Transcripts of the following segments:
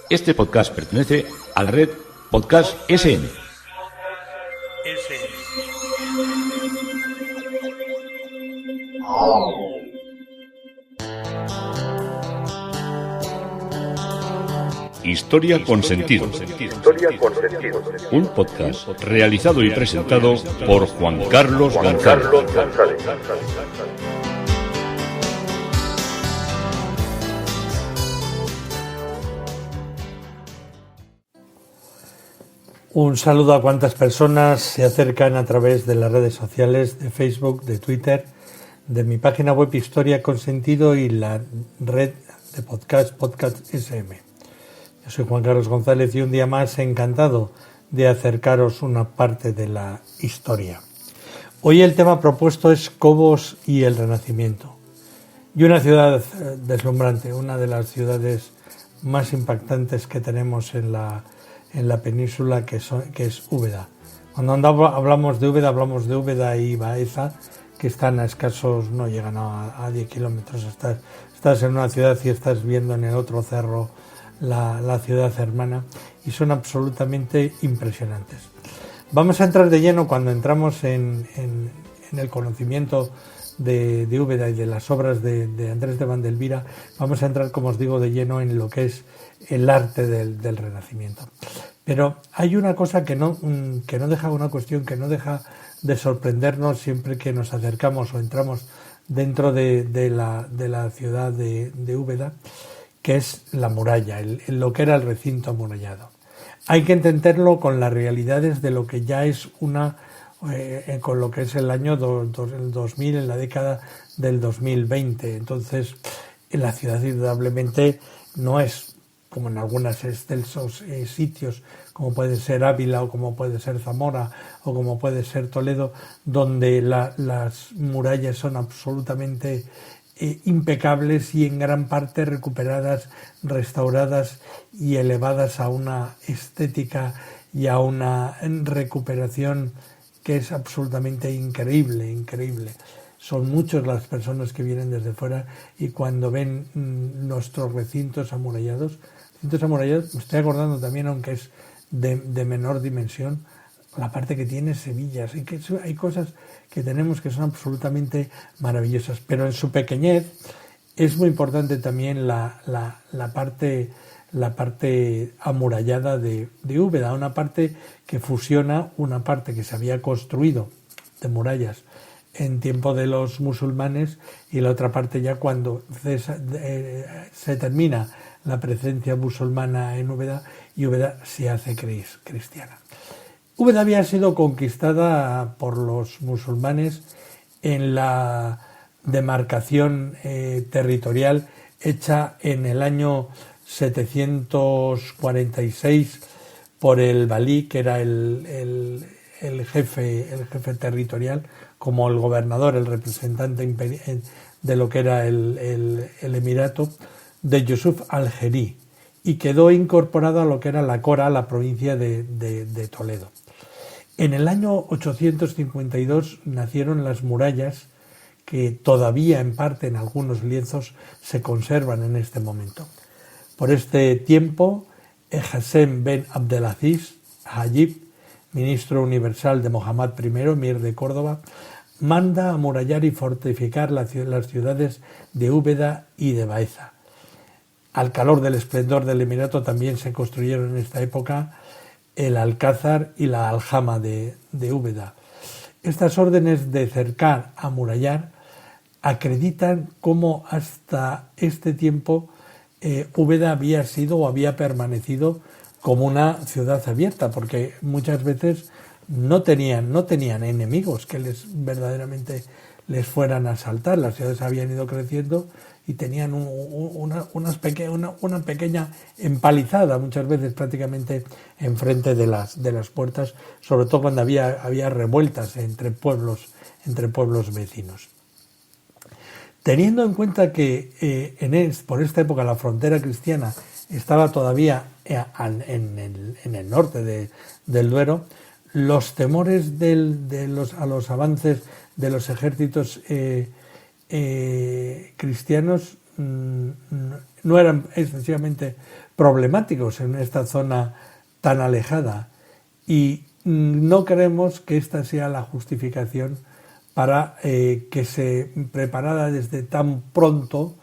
Este podcast pertenece a la red Podcast SN. Historia con sentido. Un podcast realizado y presentado por Juan Carlos González. Un saludo a cuantas personas se acercan a través de las redes sociales de Facebook, de Twitter, de mi página web Historia con Sentido y la red de Podcast SM. Yo soy Juan Carlos González y un día más encantado de acercaros una parte de la historia. Hoy el tema propuesto es Cobos y el Renacimiento. Y una ciudad deslumbrante, una de las ciudades más impactantes que tenemos en la península, que es Úbeda. Cuando hablamos de Úbeda y Baeza, que están a escasos, no llegan a 10 kilómetros. Estás en una ciudad y estás viendo en el otro cerro la ciudad hermana, y son absolutamente impresionantes. Vamos a entrar de lleno cuando entramos en el conocimiento de Úbeda y de las obras de Andrés de Vandelvira. Vamos a entrar, como os digo, de lleno en lo que es el arte del Renacimiento. Pero hay una cosa que no deja, una cuestión que no deja de sorprendernos siempre que nos acercamos o entramos dentro de la ciudad de Úbeda, que es la muralla, lo que era el recinto amurallado. Hay que entenderlo con las realidades de lo que ya es con lo que es el año 2000, en la década del 2020. Entonces, la ciudad indudablemente no es como en algunos excelsos sitios, como puede ser Ávila o como puede ser Zamora o como puede ser Toledo, donde las murallas son absolutamente impecables y en gran parte recuperadas, restauradas y elevadas a una estética y a una recuperación que es absolutamente increíble. Son muchas las personas que vienen desde fuera y cuando ven nuestros recintos amurallados, me estoy acordando también, aunque es de menor dimensión, la parte que tiene Sevilla. Así que hay cosas que tenemos que son absolutamente maravillosas, pero en su pequeñez es muy importante también la parte amurallada de Úbeda, una parte que fusiona una parte que se había construido de murallas en tiempo de los musulmanes y la otra parte ya cuando se termina la presencia musulmana en Úbeda y Úbeda se hace cristiana. Úbeda había sido conquistada por los musulmanes en la demarcación territorial hecha en el año 746 por el valí, que era el jefe territorial, como el gobernador, el representante de lo que era el emirato, de Yusuf al-Jeri, y quedó incorporado a lo que era la Cora, la provincia de Toledo. En el año 852 nacieron las murallas, que todavía en parte en algunos lienzos se conservan en este momento. Por este tiempo, Hassem ben Abdelaziz Hajib, ministro universal de Mohammad I, emir de Córdoba, manda amurallar y fortificar las ciudades de Úbeda y de Baeza. Al calor del esplendor del emirato también se construyeron en esta época el Alcázar y la Aljama de Úbeda. Estas órdenes de cercar, amurallar, acreditan cómo hasta este tiempo Úbeda había sido o había permanecido como una ciudad abierta, porque muchas veces no tenían enemigos que verdaderamente les fueran a asaltar. Las ciudades habían ido creciendo y tenían una pequeña empalizada, muchas veces prácticamente enfrente de las puertas, sobre todo cuando había revueltas entre pueblos vecinos. Teniendo en cuenta que por esta época la frontera cristiana estaba todavía en el norte del Duero, los temores a los avances de los ejércitos cristianos no eran excesivamente problemáticos en esta zona tan alejada, y no creemos que esta sea la justificación para que se preparara desde tan pronto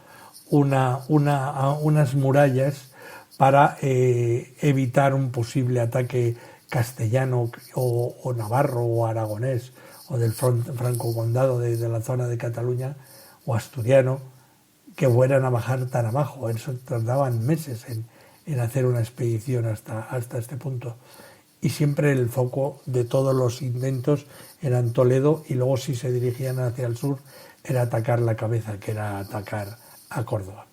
unas murallas para evitar un posible ataque castellano o navarro o aragonés o del franco condado de la zona de Cataluña o asturiano, que fueran a bajar tan abajo. Eso tardaban meses en hacer una expedición hasta este punto. Y siempre el foco de todos los intentos era en Toledo, y luego, si se dirigían hacia el sur, era atacar la cabeza, que era atacar a Córdoba.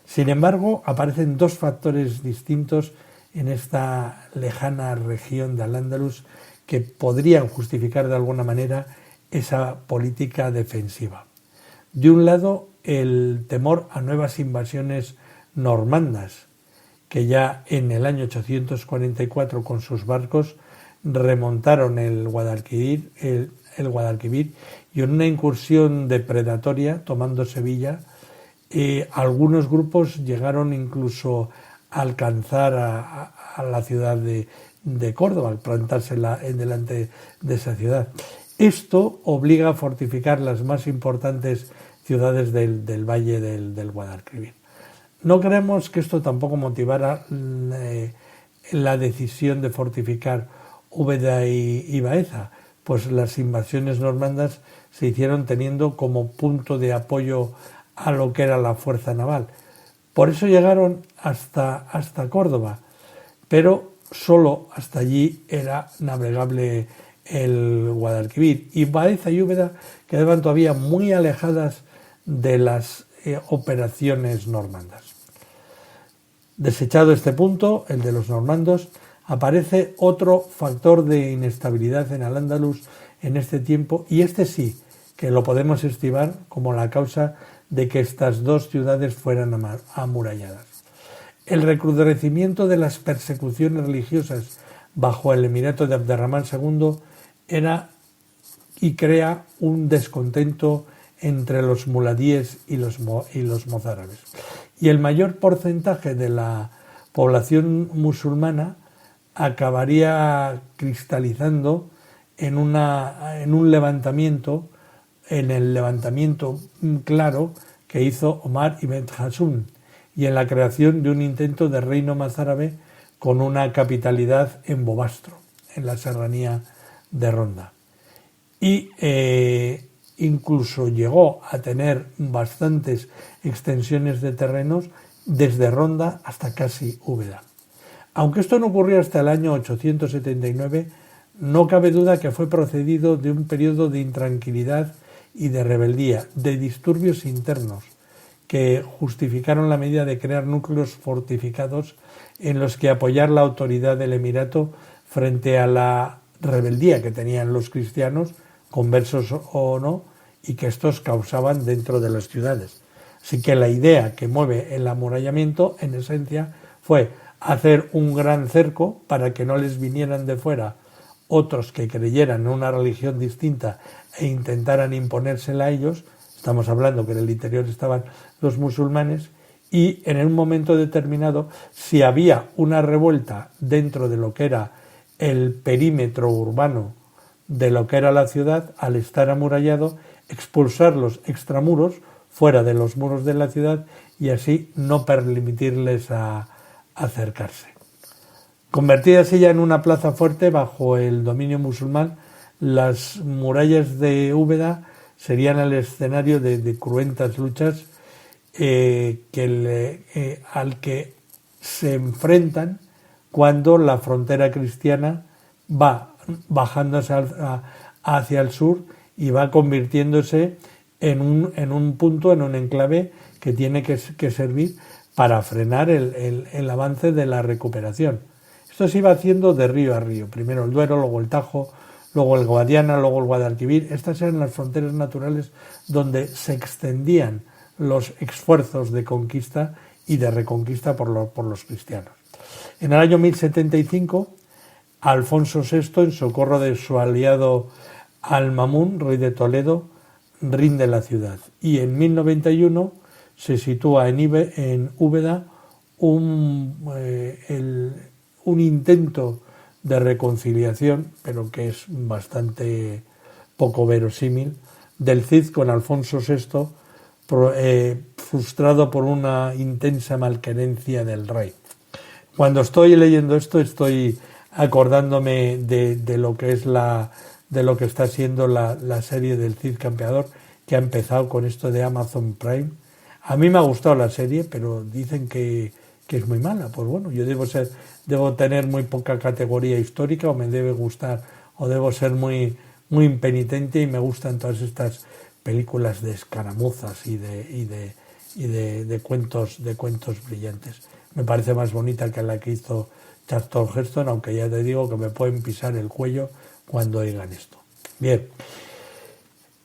Sin embargo, aparecen dos factores distintos en esta lejana región de Al-Ándalus que podrían justificar de alguna manera esa política defensiva. De un lado, el temor a nuevas invasiones normandas, que ya en el año 844 con sus barcos remontaron el Guadalquivir, y en una incursión depredatoria, tomando Sevilla, algunos grupos llegaron incluso a alcanzar a la ciudad de Córdoba, al plantarse delante de esa ciudad. Esto obliga a fortificar las más importantes ciudades del valle del Guadalquivir. No creemos que esto tampoco motivara la decisión de fortificar Úbeda y Baeza, pues las invasiones normandas se hicieron teniendo como punto de apoyo a lo que era la fuerza naval. Por eso llegaron hasta Córdoba, pero solo hasta allí era navegable el Guadalquivir, y Baeza y Úbeda quedaban todavía muy alejadas de las operaciones normandas. Desechado este punto, el de los normandos, aparece otro factor de inestabilidad en Al-Ándalus en este tiempo, y este sí que lo podemos estimar como la causa de que estas dos ciudades fueran amuralladas. El recrudecimiento de las persecuciones religiosas bajo el emirato de Abderramán II era y crea un descontento entre los muladíes y los mozárabes. Y el mayor porcentaje de la población musulmana acabaría cristalizando en un levantamiento, en el levantamiento claro que hizo Omar ibn Hasún, y en la creación de un intento de reino mozárabe con una capitalidad en Bobastro, en la serranía de Ronda. Y incluso llegó a tener bastantes extensiones de terrenos desde Ronda hasta casi Úbeda. Aunque esto no ocurrió hasta el año 879, no cabe duda que fue procedido de un periodo de intranquilidad y de rebeldía, de disturbios internos, que justificaron la medida de crear núcleos fortificados en los que apoyar la autoridad del emirato frente a la rebeldía que tenían los cristianos, conversos o no, y que estos causaban dentro de las ciudades. Así que la idea que mueve el amurallamiento, en esencia, fue hacer un gran cerco para que no les vinieran de fuera otros que creyeran en una religión distinta e intentaran imponérsela a ellos. Estamos hablando que en el interior estaban los musulmanes, y en un momento determinado, si había una revuelta dentro de lo que era el perímetro urbano de lo que era la ciudad, al estar amurallado, expulsarlos extramuros, fuera de los muros de la ciudad, y así no permitirles acercarse. Convertida así ya en una plaza fuerte bajo el dominio musulmán, las murallas de Úbeda serían el escenario de cruentas luchas al que se enfrentan cuando la frontera cristiana va bajándose hacia el sur y va convirtiéndose en un punto, en un enclave que tiene que servir para frenar el avance de la recuperación. Esto se iba haciendo de río a río, primero el Duero, luego el Tajo, luego el Guadiana, luego el Guadalquivir. Estas eran las fronteras naturales donde se extendían los esfuerzos de conquista y de reconquista por los cristianos. En el año 1075, Alfonso VI, en socorro de su aliado Al-Mamún, rey de Toledo, rinde la ciudad, y en 1091 se sitúa en Úbeda un intento de reconciliación, pero que es bastante poco verosímil, del Cid con Alfonso VI, frustrado por una intensa malquerencia del rey. Cuando estoy leyendo esto, estoy acordándome de lo que es de lo que está siendo la serie del Cid Campeador, que ha empezado con esto de Amazon Prime. A mí me ha gustado la serie, pero dicen que es muy mala. Pues bueno, yo debo tener muy poca categoría histórica, o me debe gustar, o debo ser muy impenitente, y me gustan todas estas películas de escaramuzas y de cuentos brillantes. Me parece más bonita que la que hizo Charlton Heston, aunque ya te digo que me pueden pisar el cuello cuando oigan esto. Bien.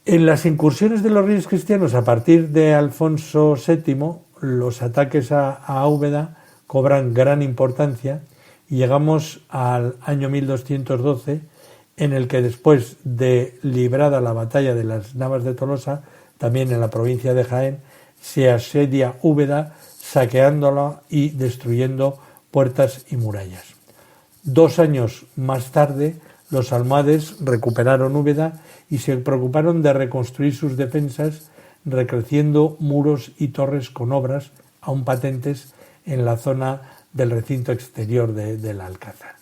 En las incursiones de los reyes cristianos a partir de Alfonso VII, los ataques a Úbeda cobran gran importancia y llegamos al año 1212, en el que, después de librada la batalla de las Navas de Tolosa, también en la provincia de Jaén, se asedia Úbeda, saqueándola y destruyendo puertas y murallas. 2 años más tarde, los almohades recuperaron Úbeda y se preocuparon de reconstruir sus defensas, recreciendo muros y torres con obras aún patentes en la zona del recinto exterior del Alcázar.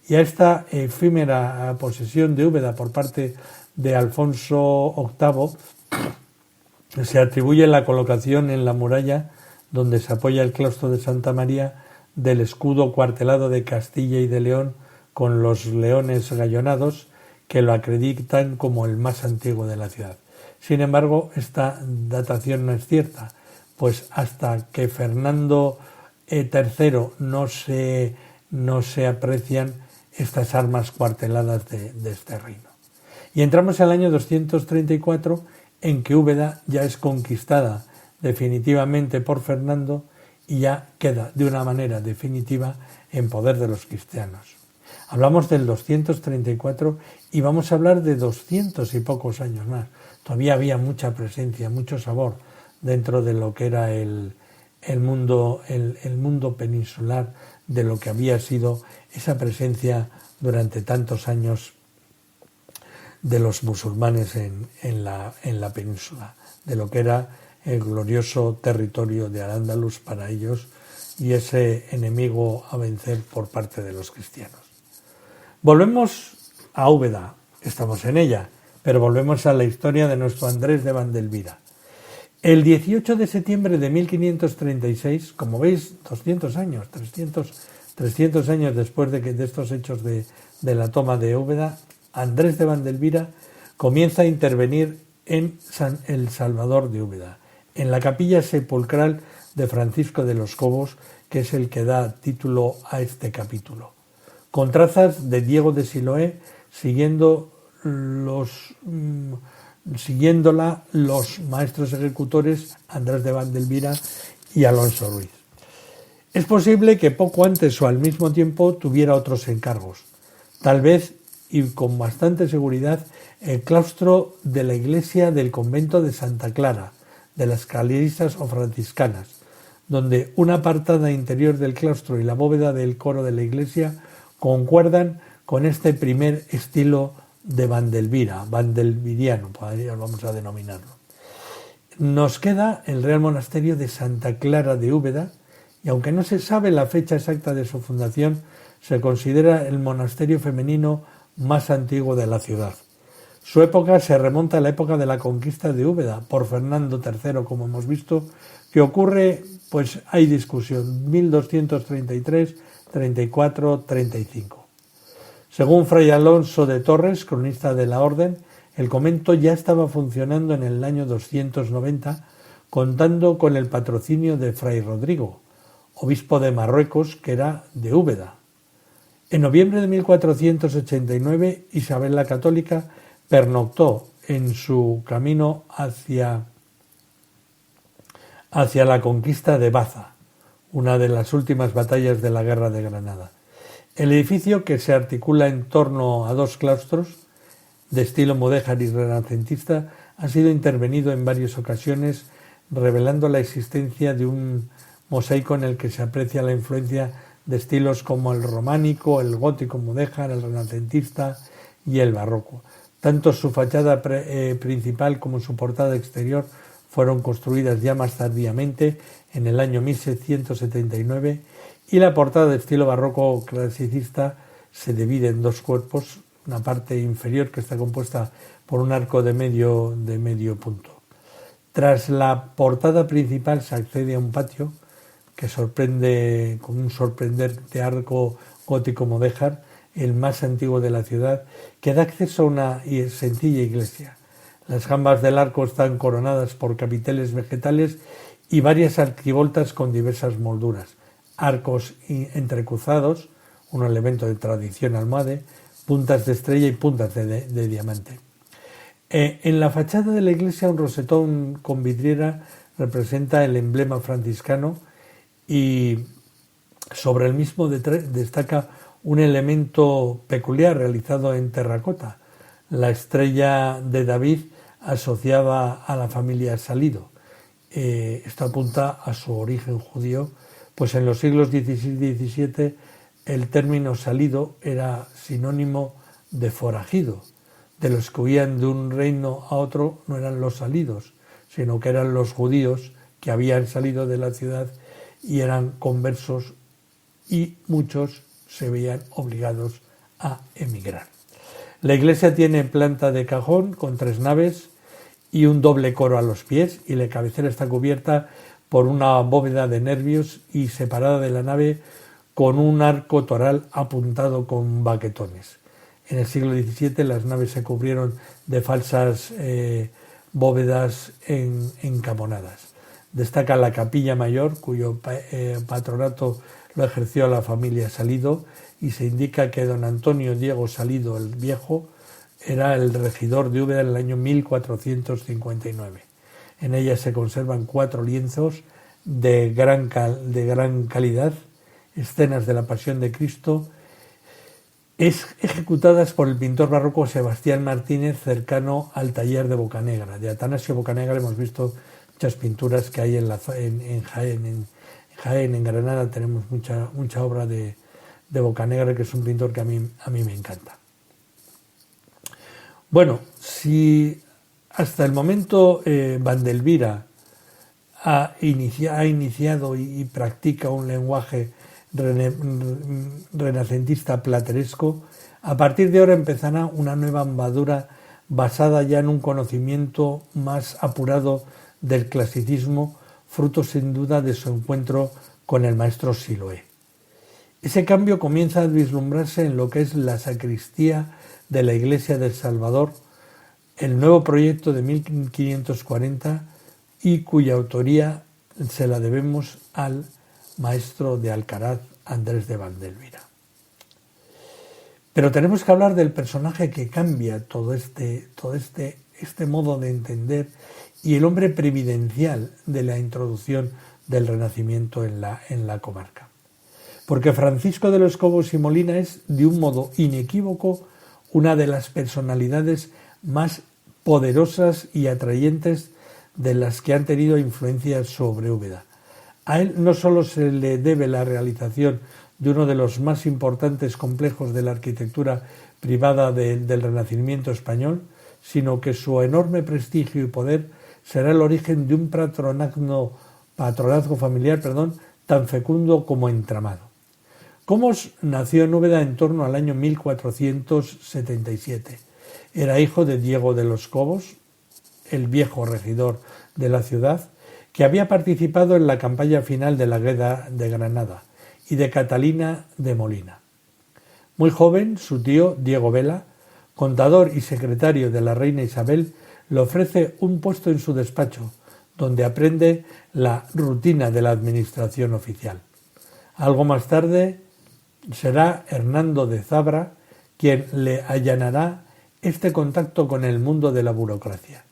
Y a esta efímera posesión de Úbeda por parte de Alfonso VIII se atribuye la colocación en la muralla donde se apoya el claustro de Santa María del escudo cuartelado de Castilla y de León, con los leones gallonados, que lo acreditan como el más antiguo de la ciudad. Sin embargo, esta datación no es cierta, pues hasta que Fernando III no se aprecian estas armas cuarteladas de este reino. Y entramos al año 234, en que Úbeda ya es conquistada definitivamente por Fernando y ya queda de una manera definitiva en poder de los cristianos. Hablamos del 234 y vamos a hablar de 200 y pocos años más. Todavía había mucha presencia, mucho sabor dentro de lo que era el mundo peninsular, de lo que había sido esa presencia durante tantos años de los musulmanes en la península, de lo que era el glorioso territorio de Al-Ándalus para ellos y ese enemigo a vencer por parte de los cristianos. Volvemos a Úbeda, estamos en ella, pero volvemos a la historia de nuestro Andrés de Vandelvira. El 18 de septiembre de 1536, como veis, 200 años, 300 años después de estos hechos de la toma de Úbeda, Andrés de Vandelvira comienza a intervenir en El Salvador de Úbeda, en la capilla sepulcral de Francisco de los Cobos, que es el que da título a este capítulo, con trazas de Diego de Siloé, siguiéndola los maestros ejecutores Andrés de Vandelvira y Alonso Ruiz. Es posible que poco antes o al mismo tiempo tuviera otros encargos, tal vez y con bastante seguridad el claustro de la iglesia del convento de Santa Clara, de las Clarisas o franciscanas, donde una apartada interior del claustro y la bóveda del coro de la iglesia concuerdan con este primer estilo de Vandelvira, vandelviriano, vamos a denominarlo. Nos queda el Real Monasterio de Santa Clara de Úbeda, y aunque no se sabe la fecha exacta de su fundación, se considera el monasterio femenino más antiguo de la ciudad. Su época se remonta a la época de la conquista de Úbeda por Fernando III, como hemos visto, que ocurre, pues hay discusión, 1233, 34, 35. Según Fray Alonso de Torres, cronista de la Orden, el convento ya estaba funcionando en el año 290, contando con el patrocinio de Fray Rodrigo, obispo de Marruecos, que era de Úbeda. En noviembre de 1489, Isabel la Católica pernoctó en su camino hacia la conquista de Baza, una de las últimas batallas de la Guerra de Granada. El edificio, que se articula en torno a 2 claustros de estilo mudéjar y renacentista, ha sido intervenido en varias ocasiones, revelando la existencia de un mosaico en el que se aprecia la influencia de estilos como el románico, el gótico mudéjar, el renacentista y el barroco. Tanto su fachada principal como su portada exterior fueron construidas ya más tardíamente, en el año 1679, y la portada de estilo barroco clasicista se divide en dos cuerpos, una parte inferior que está compuesta por un arco de medio punto. Tras la portada principal se accede a un patio que sorprende con un sorprendente arco gótico mudéjar, el más antiguo de la ciudad, que da acceso a una sencilla iglesia. Las jambas del arco están coronadas por capiteles vegetales y varias arquivoltas con diversas molduras, arcos entrecruzados, un elemento de tradición almohade, puntas de estrella y puntas de diamante. En la fachada de la iglesia, un rosetón con vidriera representa el emblema franciscano y sobre el mismo destaca un elemento peculiar realizado en terracota, la estrella de David asociada a la familia Salido. Esto apunta a su origen judío, pues en los siglos XVI y XVII el término salido era sinónimo de forajido. De los que huían de un reino a otro no eran los salidos, sino que eran los judíos que habían salido de la ciudad y eran conversos, y muchos se veían obligados a emigrar. La iglesia tiene planta de cajón con 3 naves y un doble coro a los pies, y la cabecera está cubierta por una bóveda de nervios y separada de la nave con un arco toral apuntado con baquetones. En el siglo XVII las naves se cubrieron de falsas bóvedas encamonadas. Destaca la capilla mayor, cuyo patronato lo ejerció la familia Salido, y se indica que don Antonio Diego Salido el Viejo era el regidor de Úbeda en el año 1459. En ella se conservan 4 lienzos de gran calidad, escenas de la Pasión de Cristo, ejecutadas por el pintor barroco Sebastián Martínez, cercano al taller de Bocanegra. De Atanasio Bocanegra hemos visto muchas pinturas que hay en Jaén. En Granada tenemos mucha obra de Bocanegra, que es un pintor que a mí me encanta. Bueno, si hasta el momento Vandelvira ha iniciado y practica un lenguaje renacentista plateresco, a partir de ahora empezará una nueva andadura basada ya en un conocimiento más apurado del clasicismo, fruto sin duda de su encuentro con el maestro Siloé. Ese cambio comienza a vislumbrarse en lo que es la sacristía de la Iglesia del Salvador, el nuevo proyecto de 1540, y cuya autoría se la debemos al maestro de Alcaraz, Andrés de Vandelvira. Pero tenemos que hablar del personaje que cambia todo este modo de entender, y el hombre previdencial de la introducción del Renacimiento en la comarca. Porque Francisco de los Cobos y Molina es, de un modo inequívoco, una de las personalidades más poderosas y atrayentes de las que han tenido influencia sobre Úbeda. A él no solo se le debe la realización de uno de los más importantes complejos de la arquitectura privada del Renacimiento español, sino que su enorme prestigio y poder será el origen de un patronazgo familiar tan fecundo como entramado. Cobos nació en Úbeda en torno al año 1477. Era hijo de Diego de los Cobos, el viejo regidor de la ciudad, que había participado en la campaña final de la guerra de Granada, y de Catalina de Molina. Muy joven, su tío, Diego Vela, contador y secretario de la reina Isabel, le ofrece un puesto en su despacho, donde aprende la rutina de la administración oficial. Algo más tarde será Hernando de Zabra quien le allanará este contacto con el mundo de la burocracia.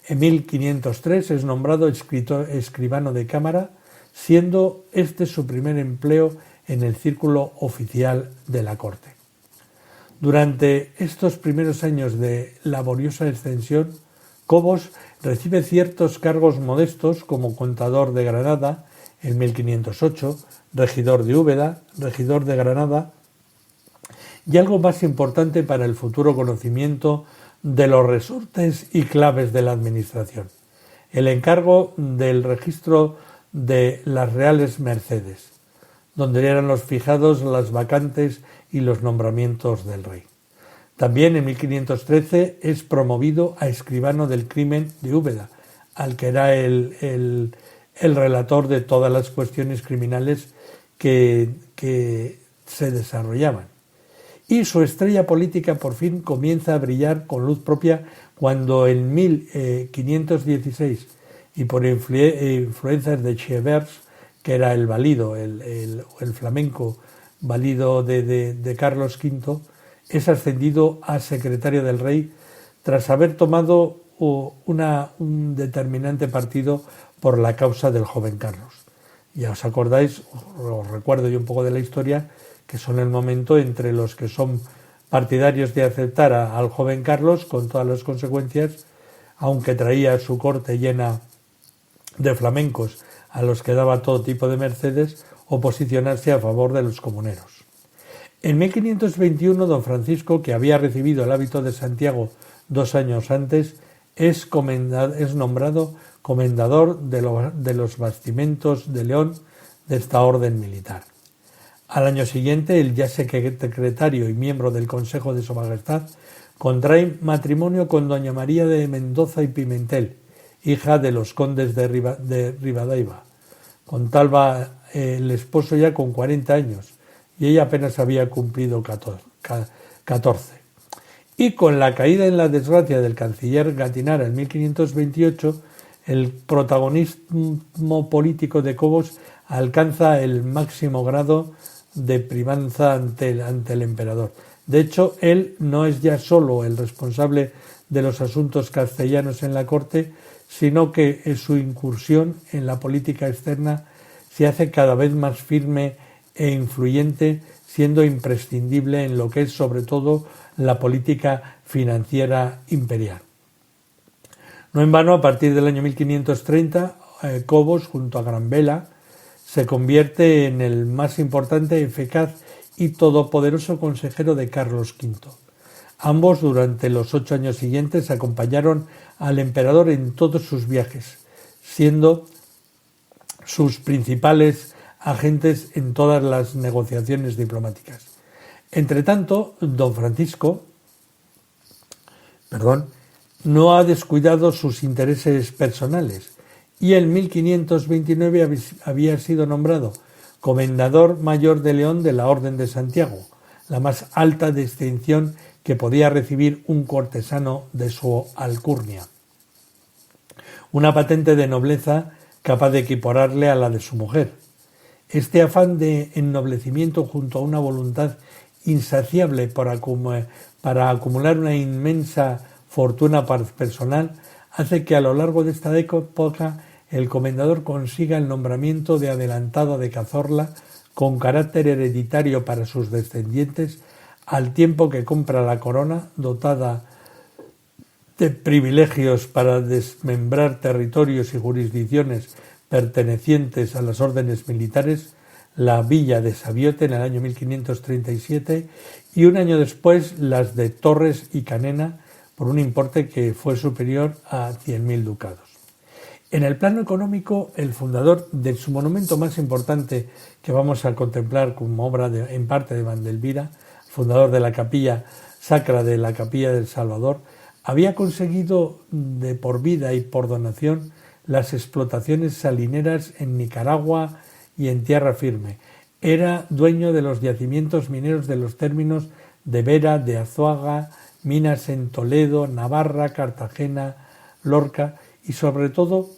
En 1503 es nombrado escribano de cámara, siendo este su primer empleo en el círculo oficial de la corte. Durante estos primeros años de laboriosa ascensión, Cobos recibe ciertos cargos modestos como contador de Granada en 1508, regidor de Úbeda, regidor de Granada, y algo más importante para el futuro conocimiento de los resortes y claves de la administración: el encargo del registro de las Reales Mercedes, donde eran los fijados las vacantes y los nombramientos del rey. También en 1513 es promovido a escribano del crimen de Úbeda, al que era el relator de todas las cuestiones criminales que se desarrollaban. Y su estrella política por fin comienza a brillar con luz propia cuando en 1516, y por influencias de Chevers, que era el valido, el flamenco valido de Carlos V, es ascendido a secretario del rey tras haber tomado un determinante partido por la causa del joven Carlos. Ya os acordáis, os recuerdo yo un poco de la historia, que son el momento entre los que son partidarios de aceptar al joven Carlos con todas las consecuencias, aunque traía su corte llena de flamencos a los que daba todo tipo de mercedes, o posicionarse a favor de los comuneros. En 1521, don Francisco, que había recibido el hábito de Santiago 2 años antes, es nombrado comendador de los bastimentos de León de esta orden militar. Al año siguiente, el ya secretario y miembro del Consejo de Su Majestad contrae matrimonio con doña María de Mendoza y Pimentel, hija de los condes de Ribadaiva. Contaba el esposo ya con 40 años y ella apenas había cumplido 14. Y con la caída en la desgracia del canciller Gatinara en 1528, el protagonismo político de Cobos alcanza el máximo grado de privanza ante el emperador. De hecho, él no es ya solo el responsable de los asuntos castellanos en la corte, sino que su incursión en la política externa se hace cada vez más firme e influyente, siendo imprescindible en lo que es sobre todo la política financiera imperial. No en vano, a partir del año 1530, Cobos, junto a Gran Vela, se convierte en el más importante, eficaz y todopoderoso consejero de Carlos V. Ambos, durante los 8 años siguientes, acompañaron al emperador en todos sus viajes, siendo sus principales agentes en todas las negociaciones diplomáticas. Entretanto, don Francisco no ha descuidado sus intereses personales y en 1529 había sido nombrado comendador mayor de León de la Orden de Santiago, la más alta distinción que podía recibir un cortesano de su alcurnia. Una patente de nobleza capaz de equipararle a la de su mujer. Este afán de ennoblecimiento, junto a una voluntad insaciable para acumular una inmensa fortuna personal, hace que a lo largo de esta época el comendador consiga el nombramiento de adelantado de Cazorla con carácter hereditario para sus descendientes, al tiempo que compra la corona, dotada de privilegios para desmembrar territorios y jurisdicciones pertenecientes a las órdenes militares, la villa de Sabiote en el año 1537 y un año después las de Torres y Canena por un importe que fue superior a 100.000 ducados. En el plano económico, el fundador de su monumento más importante que vamos a contemplar como obra en parte de Vandelvira, fundador de la capilla sacra de la Capilla del Salvador, había conseguido de por vida y por donación las explotaciones salineras en Nicaragua y en tierra firme. Era dueño de los yacimientos mineros de los términos de Vera, de Azuaga, minas en Toledo, Navarra, Cartagena, Lorca y sobre todo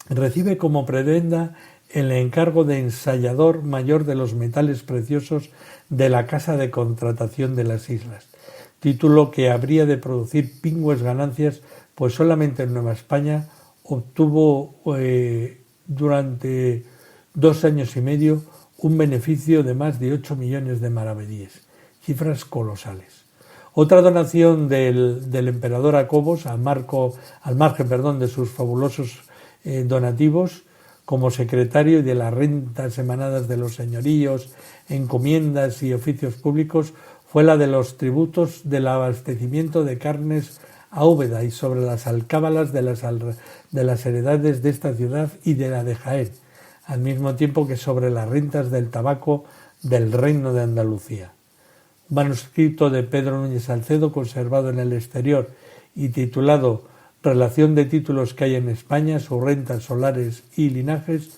recibe como prebenda el encargo de ensayador mayor de los metales preciosos de la Casa de Contratación de las Islas, título que habría de producir pingües ganancias, pues solamente en Nueva España obtuvo durante 2 años y medio un beneficio de más de 8 millones de maravedíes, cifras colosales. Otra donación del emperador a Cobos, al margen de sus fabulosos donativos, como secretario de las rentas emanadas de los señoríos, encomiendas y oficios públicos, fue la de los tributos del abastecimiento de carnes a Úbeda y sobre las alcábalas de las heredades de esta ciudad y de la de Jaén, al mismo tiempo que sobre las rentas del tabaco del Reino de Andalucía. Un manuscrito de Pedro Núñez Salcedo, conservado en el exterior y titulado Relación de títulos que hay en España, sus rentas, solares y linajes,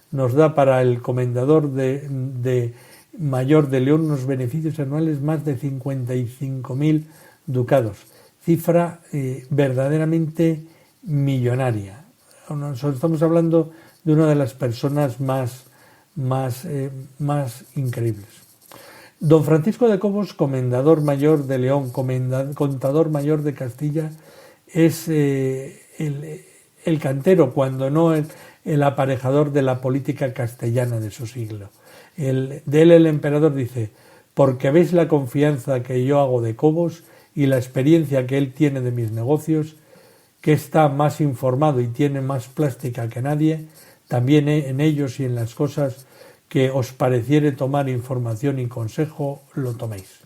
nos da para el comendador de Mayor de León unos beneficios anuales más de 55.000 ducados, cifra verdaderamente millonaria. Estamos hablando de una de las personas más increíbles. Don Francisco de Cobos, comendador mayor de León, contador mayor de Castilla, es el cantero, cuando no el aparejador de la política castellana de su siglo. De él el emperador dice: porque veis la confianza que yo hago de Cobos y la experiencia que él tiene de mis negocios, que está más informado y tiene más plástica que nadie, también en ellos y en las cosas que os pareciere tomar información y consejo, lo toméis.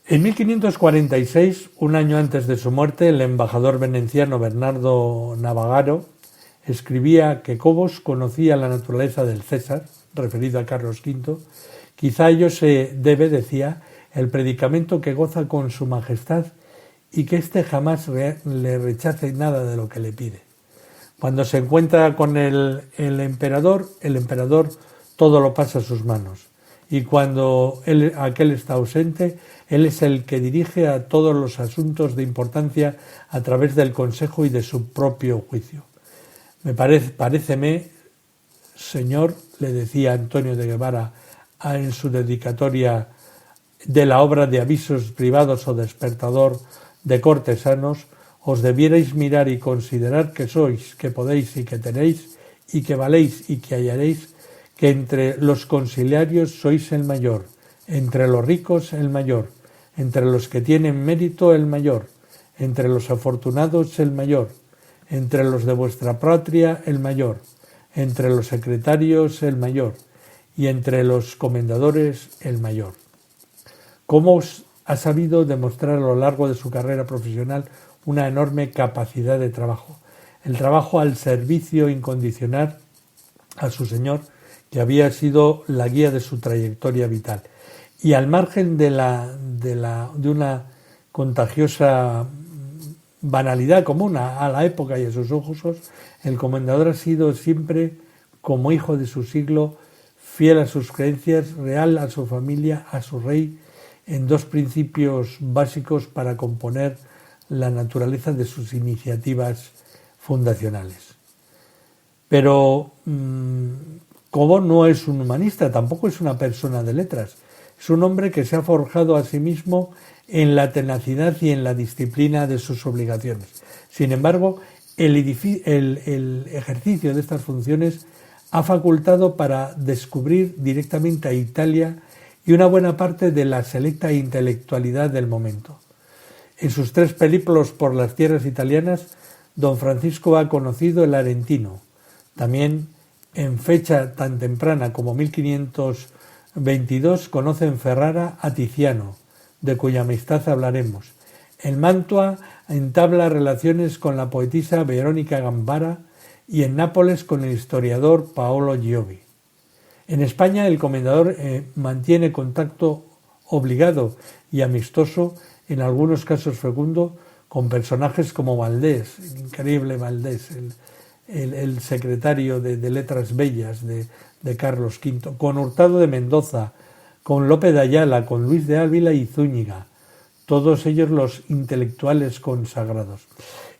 En 1546, un año antes de su muerte, el embajador veneciano Bernardo Navagaro escribía que Cobos conocía la naturaleza del César, referido a Carlos V. Quizá a ello se debe, decía, el predicamento que goza con su majestad y que éste jamás le rechace nada de lo que le pide. Cuando se encuentra con el emperador todo lo pasa a sus manos. Y cuando aquel está ausente, él es el que dirige a todos los asuntos de importancia a través del consejo y de su propio juicio. Paréceme, señor, le decía Antonio de Guevara en su dedicatoria de la obra de Avisos privados o Despertador de cortesanos, os debierais mirar y considerar que sois, que podéis y que tenéis, y que valéis y que hallaréis, que entre los conciliarios sois el mayor, entre los ricos el mayor, entre los que tienen mérito el mayor, entre los afortunados el mayor, entre los de vuestra patria el mayor, entre los secretarios el mayor, y entre los comendadores el mayor. ¿Cómo ha sabido demostrar a lo largo de su carrera profesional una enorme capacidad de trabajo? El trabajo al servicio incondicional a su señor, que había sido la guía de su trayectoria vital. Y al margen de una contagiosa banalidad común a la época y a sus usos, el comendador ha sido siempre, como hijo de su siglo, fiel a sus creencias, leal a su familia, a su rey, en dos principios básicos para componer la naturaleza de sus iniciativas fundacionales. Pero Cobos no es un humanista, tampoco es una persona de letras. Es un hombre que se ha forjado a sí mismo en la tenacidad y en la disciplina de sus obligaciones. Sin embargo, el ejercicio de estas funciones ha facultado para descubrir directamente a Italia y una buena parte de la selecta intelectualidad del momento. En sus 3 periplos por las tierras italianas, don Francisco ha conocido el Arentino. También, en fecha tan temprana como 1522, conoce en Ferrara a Tiziano, de cuya amistad hablaremos. En Mantua entabla relaciones con la poetisa Verónica Gambara y en Nápoles con el historiador Paolo Giovi. En España el comendador mantiene contacto obligado y amistoso, en algunos casos fecundo, con personajes como Valdés, el increíble Valdés, el secretario de Letras Bellas de Carlos V, con Hurtado de Mendoza, con Lope de Ayala, con Luis de Ávila y Zúñiga, todos ellos los intelectuales consagrados.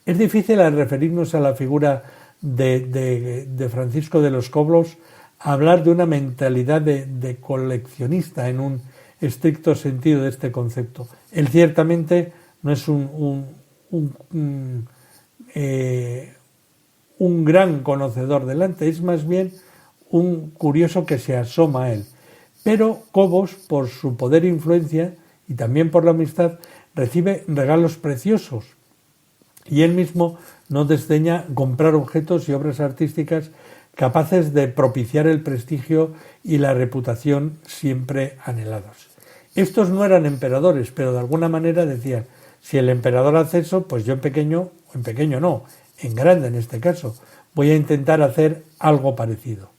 Es difícil al referirnos a la figura de Francisco de los Cobos hablar de una mentalidad de coleccionista en un estricto sentido de este concepto. Él ciertamente no es un gran conocedor del arte, es más bien un curioso que se asoma a él. Pero Cobos, por su poder e influencia, y también por la amistad, recibe regalos preciosos, y él mismo no desdeña comprar objetos y obras artísticas capaces de propiciar el prestigio y la reputación siempre anhelados. Estos no eran emperadores, pero de alguna manera decían, si el emperador hace eso, pues yo en pequeño no, en grande en este caso, voy a intentar hacer algo parecido.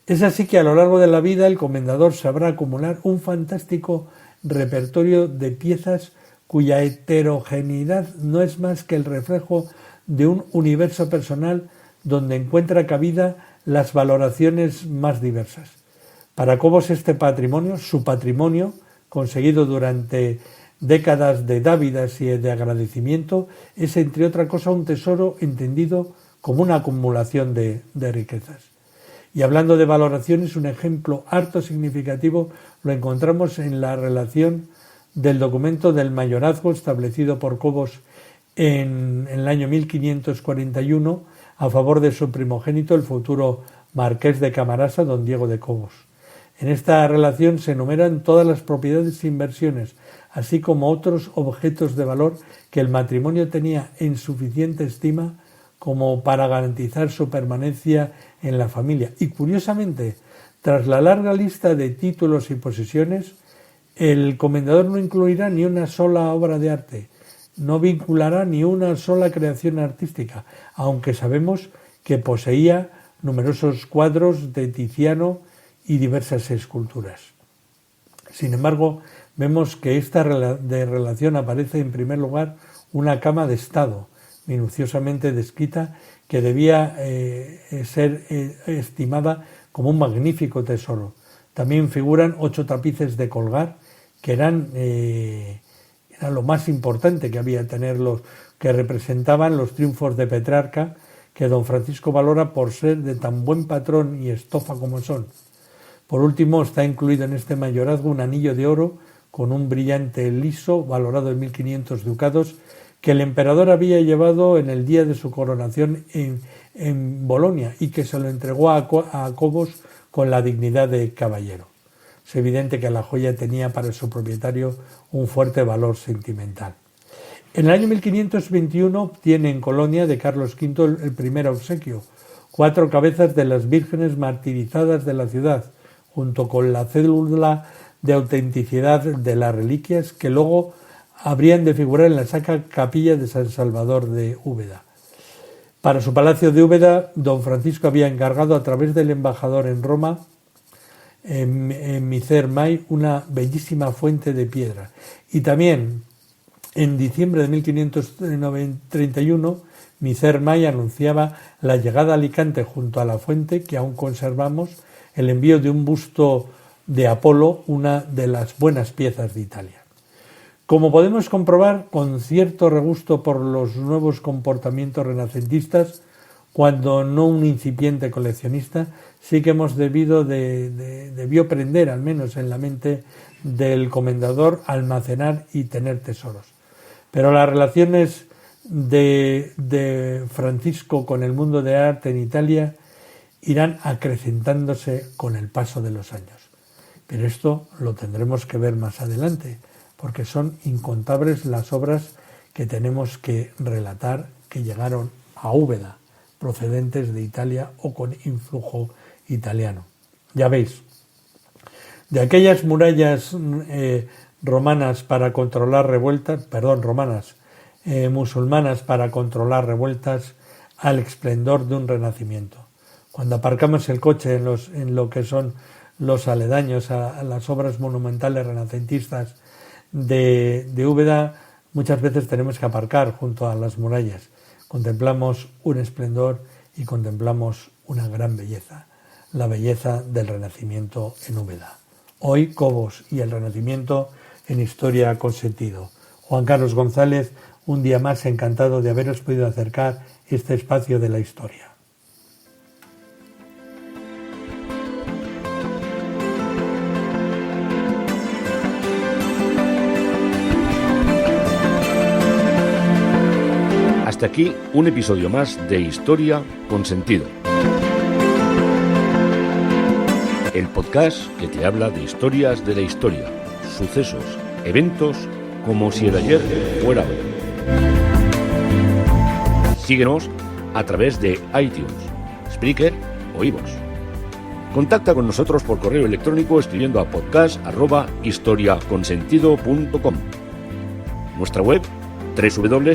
Es así que a lo largo de la vida el comendador sabrá acumular un fantástico repertorio de piezas cuya heterogeneidad no es más que el reflejo de un universo personal donde encuentra cabida las valoraciones más diversas. Para Cobos este patrimonio, su patrimonio, conseguido durante décadas de dávidas y de agradecimiento, es entre otra cosa un tesoro entendido como una acumulación de riquezas. Y hablando de valoraciones, un ejemplo harto significativo lo encontramos en la relación del documento del mayorazgo establecido por Cobos en el año 1541 a favor de su primogénito, el futuro marqués de Camarasa, don Diego de Cobos. En esta relación se enumeran todas las propiedades e inversiones, así como otros objetos de valor que el matrimonio tenía en suficiente estima como para garantizar su permanencia en la familia. Y curiosamente, tras la larga lista de títulos y posesiones, el comendador no incluirá ni una sola obra de arte, no vinculará ni una sola creación artística, aunque sabemos que poseía numerosos cuadros de Tiziano y diversas esculturas. Sin embargo, vemos que esta relación aparece en primer lugar una cama de estado, minuciosamente descrita, que debía ser estimada como un magnífico tesoro. También figuran 8 tapices de colgar, que eran lo más importante que había tenerlos, que representaban los triunfos de Petrarca, que don Francisco valora por ser de tan buen patrón y estofa como son. Por último, está incluido en este mayorazgo un anillo de oro con un brillante liso, valorado en 1.500 ducados, que el emperador había llevado en el día de su coronación en Bolonia y que se lo entregó a Cobos con la dignidad de caballero. Es evidente que la joya tenía para su propietario un fuerte valor sentimental. En el año 1521 obtiene en Colonia de Carlos V el primer obsequio, 4 cabezas de las vírgenes martirizadas de la ciudad, junto con la cédula de autenticidad de las reliquias que luego habrían de figurar en la sacra capilla de San Salvador de Úbeda. Para su palacio de Úbeda, don Francisco había encargado a través del embajador en Roma, en Micer May, una bellísima fuente de piedra. Y también en diciembre de 1531, Micer May anunciaba la llegada a Alicante junto a la fuente, que aún conservamos, el envío de un busto de Apolo, una de las buenas piezas de Italia. Como podemos comprobar, con cierto regusto por los nuevos comportamientos renacentistas, cuando no un incipiente coleccionista, sí que hemos debió prender, al menos en la mente del comendador, almacenar y tener tesoros. Pero las relaciones de Francisco con el mundo de arte en Italia irán acrecentándose con el paso de los años. Pero esto lo tendremos que ver más adelante, porque son incontables las obras que tenemos que relatar que llegaron a Úbeda, procedentes de Italia o con influjo italiano. Ya veis, de aquellas murallas musulmanas para controlar revueltas, al esplendor de un renacimiento. Cuando aparcamos el coche en lo que son los aledaños a las obras monumentales renacentistas de Úbeda, muchas veces tenemos que aparcar junto a las murallas. Contemplamos un esplendor y contemplamos una gran belleza, la belleza del Renacimiento en Úbeda. Hoy Cobos y el Renacimiento en Historia con Sentido. Juan Carlos González, un día más encantado de haberos podido acercar este espacio de la historia. Hasta aquí un episodio más de Historia con Sentido. El podcast que te habla de historias de la historia, sucesos, eventos, como si el ayer fuera hoy. Síguenos a través de iTunes, Spreaker o iVoox. Contacta con nosotros por correo electrónico escribiendo a podcast@historiaconsentido.com. Nuestra web www